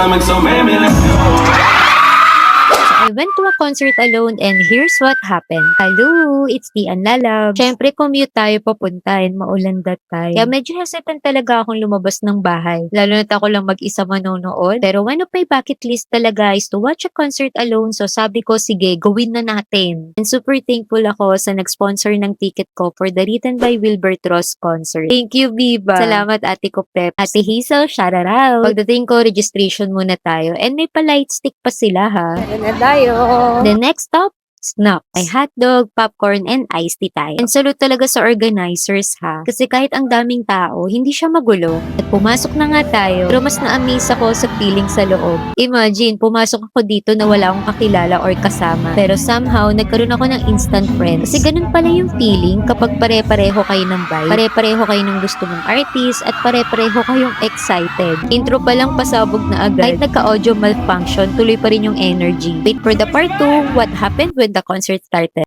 stomach, so maybe let's go. I went to a concert alone and here's what happened. Hello, it's the Anlalab. Siyempre, commute tayo papunta and maulan that time. Kaya medyo hesitant talaga akong lumabas ng bahay. Lalo na't ako lang mag-isa manonood. Pero one of my bucket list talaga is to watch a concert alone. So sabi ko, sige, gawin na natin. And super thankful ako sa nag-sponsor ng ticket ko for the Written by Wilbert Ross concert. Thank you, Biba. Salamat, ate ko, Pep. Ate Hazel, shout out. Pagdating ko, registration muna tayo. And may pa-light stick pa sila, ha. The next stop, snacks. Ay hotdog, popcorn, and iced tea tayo. And salute talaga sa organizers ha. Kasi kahit ang daming tao, hindi siya magulo. At pumasok na nga tayo. Pero mas na-amaze ako sa feeling sa loob. Imagine, pumasok ako dito na wala akong kakilala or kasama. Pero somehow, nagkaroon ako ng instant friends. Kasi ganun pala yung feeling kapag pare-pareho kayo ng vibe. Pare-pareho kayo ng gusto mong artist at pare-pareho kayong excited. Intro pa lang pasabog na agad. Kahit nagka-audio malfunction, tuloy pa rin yung energy. Wait for the part 2, what happened when the concert started.